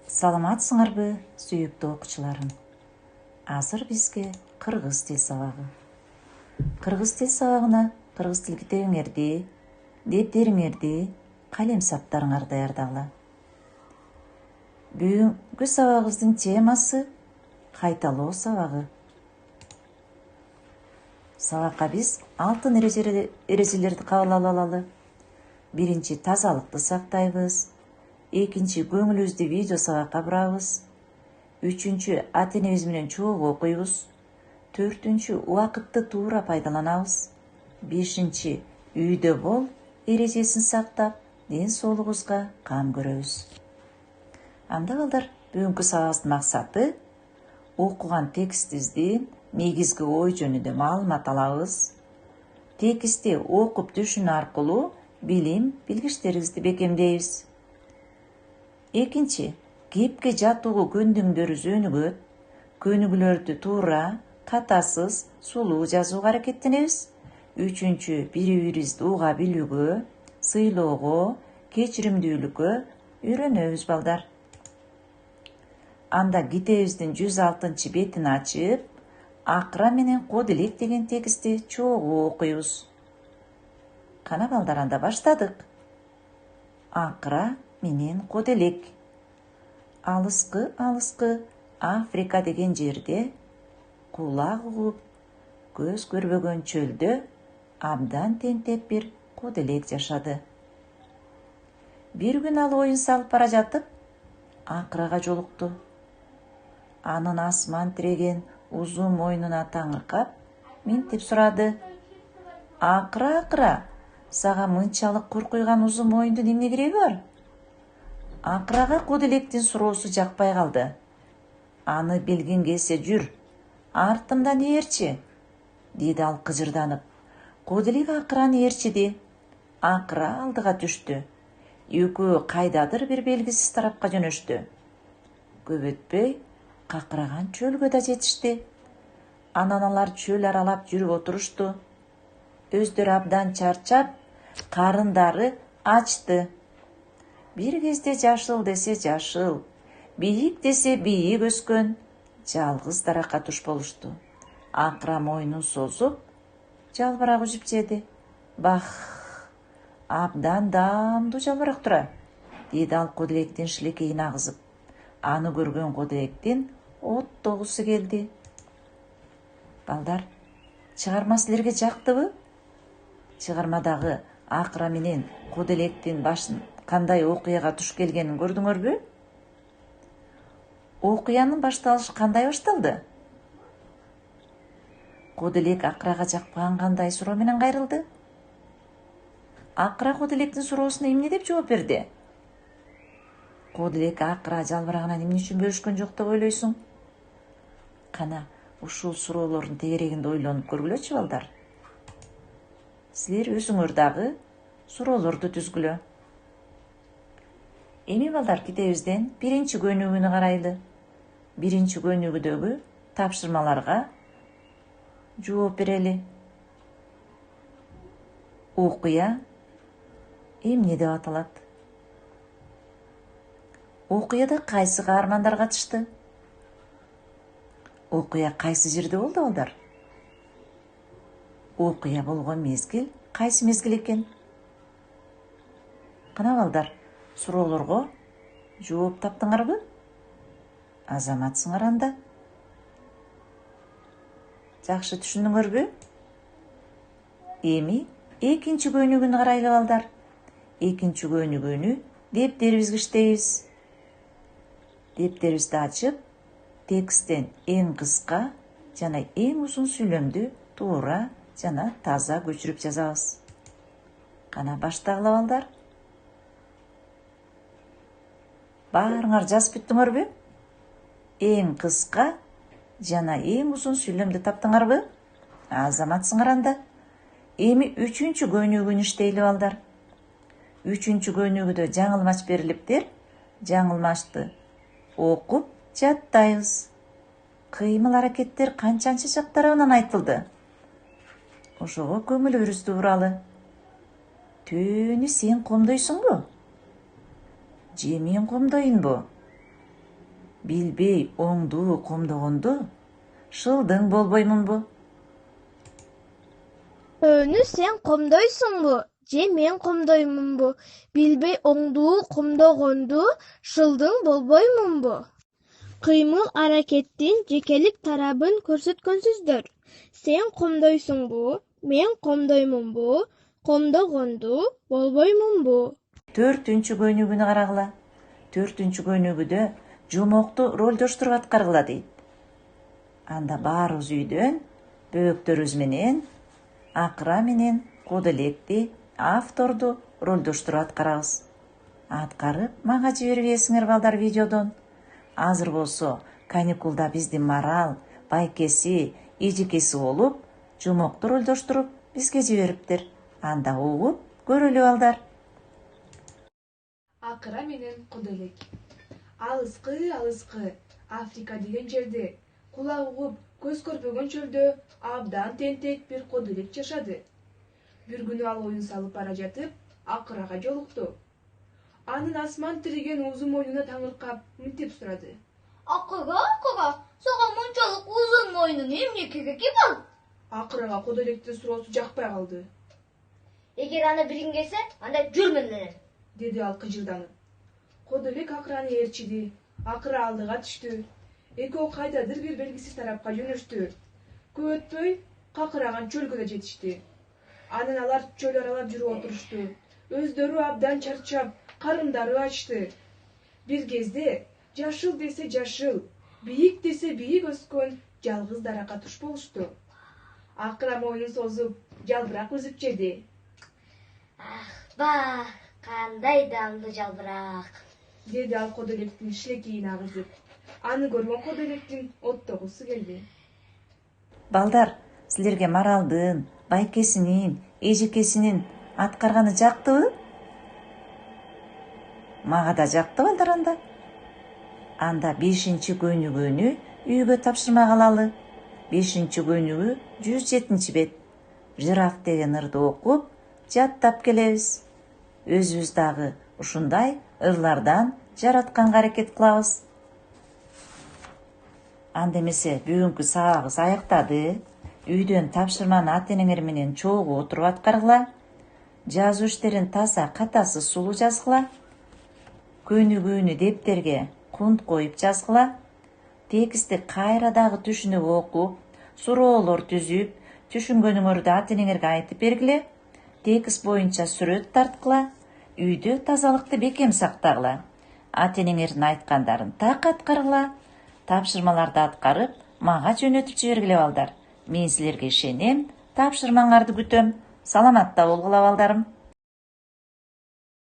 Саламатсыңарбы, сүйүктүү окуучуларым. Азыр бизге кыргыз тил сабагы. Кыргыз тил сабагына кыргыз тил китебиңерди, дептериңерди, калем саптарыңарды даярдагыла. Бүгүнкү сабагыбыздын темасы кайталоо сабагы. Сабакка биз алтын эрежелерди кабыл алалы. Биринчи, тазалыкты сактайбыз. Экинчи, көңүлүбүздү видео сабакка бурабыз. Үчүнчү, ата-энебиз менен чогуу окуйбуз. Төртүнчү, убакытты туура пайдаланабыз. Бешинчи, үйдө бол эрежесин сактап, ден соолугубузга кам көрөбүз. Анда балдар, бүгүнкү сабагыбыздын максаты окуган текстибиздин негизги ой жөнүндө маалымат алабыз. Текстти окуп түшүнүү аркылуу билим, билгичтерибизди бекемдейбиз. Экинчи, кепке жатуугу көндүңдөр өнүгөт. Көнүгүүлөрдү туура, катасыз, сулуу жазууга аракеттенебиз. Үчүнчү, бири-бирибизди уга билүүгө, сыйлоого, кечиримдүүлүккө үйрөнөбүз балдар. Анда китебибиздин 106 бетин ачып, акыра менен код элек деген текстти чогуу окуйбуз. Кана балдар, анда баштадык. Акыра менен код элек. Алыскы Африка деген жерде, кулак угуп, көз көрбөгөн чөлдө абдан тентек бир код элек жашады. Бир күн ал оюн салып бара жатып, акырага жолукту. Анын асман тиреген узун мойнуна таңыркап, минтип сурады: Акыра, сага мынчалык куркуйган узун мойундун эмне кереги бар? Акырага код электин суроосу жакпай калды. Аны билгиң келсе жүр, артымдан ээрчи, деди ал кыжырданып. Код элек акыраны ээрчиди. Акыра алдыга түштү. Экөө кайдадыр бир белгисиз тарапка жөнөштү. Көп өтпөй, какыраган чөлгө да жетишти. Анан алар чөл аралап жүрүп отурушту. Өздөрү абдан чарчап, карындары ачты. Бир кезде жашыл десе жашыл, бийик десе бийик өскөн жалгыз даракка туш болушту. Акыра мойнун созуп, жалбырак үзүп жеди. Бах! Абдан даамдуу жалбырак тура, деди ал код электин шилекейин агызып. Аны көргөн код электин оттогусу келди. Балдар, чыгарма силерге жактыбы? Чыгармадагы акыра менен код электин башын кандай окуяга туш келгенин көрдүңөрбү? Окуянын башталышы кандай башталды? Код элек акырага жакпаган кандай суроо менен кайрылды? Акыра код электин суроосуна эмне деп жооп берди? Код элек акыра жалбырагынан эмне үчүн бөлүшкөн жок деп ойлойсуң? Кана, ушул суроолордун тегерегинде ойлонуп көргүлөчү балдар. Силер өзүңөр дагы суроолорду түзгүлө. Эми балдар, китебибизден биринчи көнүгүүнү карайлы. Биринчи көнүгүүдөгү тапшырмаларга жооп берели. Окуя эмне деп аталат? Окуяда кайсы каармандар катышты? Окуя кайсы жерде болду балдар? Окуя болгон мезгил кайсы мезгил экен? Кана балдар, суроолорго жооп таптыңарбы? Азаматсыңар анда. Жакшы түшүндүңөрбү? Эми экинчи көнүгүүнү карайлы балдар. Экинчи көнүгүүнү дептерибизге иштейбиз. Дептерибизди ачып, тексттен эң кыска жана эң узун сүйлөмдү туура жана таза көчүрүп жазабыз. Кана баштагыла балдар. Баарыңар жазып бүттүңөрбү? Эң кыска жана эң узун сүйлөмдү таптыңарбы? Азаматсыңар анда. Эми үчүнчү көнүгүүнү иштейли балдар. Үчүнчү көнүгүүдө жаңылмач берилиптир. Жаңылмачты окуп жаттайбыз. Кыймыл аракеттер канчанчы жак тарабынан айтылды? Ошого көңүлүбүздү буралы. Төнү сен комдойсуңбу? Же мен комдоюнбу? Билбей оңду комдогонду шылдың болбоймунбу? Өөнү сен комдойсуңбу же мен комдоймунбу? Билбей оңдуу комдогонду шылдың болбоймунбу? Кыймыл аракеттин жекелик тарабын көрсөткөнсүздөр. Сен комдойсуңбу? Мен комдоймунбу? Комдогонду болбоймунбу? 4-үнчү көйнүгүнү карагыла. 4-үнчү көйнүгүдө жумокту ролдоштуруп аткаргыла дейт. Анда баарыбыз үйдөн бөөктөрүбүз менен акыра менен кода электи, авторду ролдоштуруп аткарабыз. Аткарып мага жибербейсиңер балдар видеодон. Азыр болсо каникулда биздин Марал, Байкеси, Эжекеси болуп, жумокту ролдоштуруп бизге жибериптир. Анда угуп көрөлү балдар. Акыра менен кода элек. Алыскы Африка деген жерде кулак угуп көз көрбөгөн чөлдө абдан тентек бир кода элек жашады. Бир күнү ал оюн салып бара жатып акырага жолукту. Анын асман тириген узун мойнуна таңыркап мынтип сурады. Акыра, сага мынчалык узун мойнун эмне кереги бар? Акырага кода электин суроосу жакпай калды. Эгер аны билгиң келсе, анда жүр менен, деди ал кыжырданып. Кода элек акыраны ээрчиди. Акыра алдыга түштү. Экөө кайдадыр бир белгисиз тарапка жөнөштү. Көп өтпөй какыраган чөлгө да жетишти. Анан алар чөл аралап жүрүп отурушту. Өздөрү абдан чарчап, карындары ачты. Бир кезде жашыл десе жашыл, бийик десе бийик өскөн жалгыз даракка туш болушту. Акыра мойнун созуп, жалбырак үзүп жеди. Ба, кандай дамдуу жалбырак, деди ал кода электин шилекейин агызып. Аны көргөн кода электин оттогусу келди. Балдар, силерге Маралдын, Байкесинин, Эжекесинин аткарганы жактыбы? Мага да жакты балдар анда. Анда 5-чи көйнүгүнү үйгө тапшырмак алалы. 5-чи көйнүгү 107 бет. Жираф деген ырды окуп, жаттап келебиз. Өзүбүз дагы ушундай ырлардан жаратканга аракет кылабыз. Анда эмесе бүгүнкү сабагыбыз аяктады. Үйдөн тапшырманы ата-энеңер менен чогуу отуруп аткаргыла. Жазуу иштерин таза, катасы сулуу жазгыла. Көйнүгүнү дептерге кунт коюп жазгыла. Текстти кайра дагы түшүнүп окуп, суроолор түзүп, түшүнгөнүңөрдү ата-энеңерге айтып бергиле. Текст боюнча сүрөт тарткыла. Үйдө тазалыкты бекем сактагыла. Ата-энеңердин айткандарын так аткаргыла. Тапшырмаларды аткарып, мага жөнөтүп жибергиле балдар. Мен силерге ишенем, тапшырмаңарды күтөм. Саламатта болгула балдарым.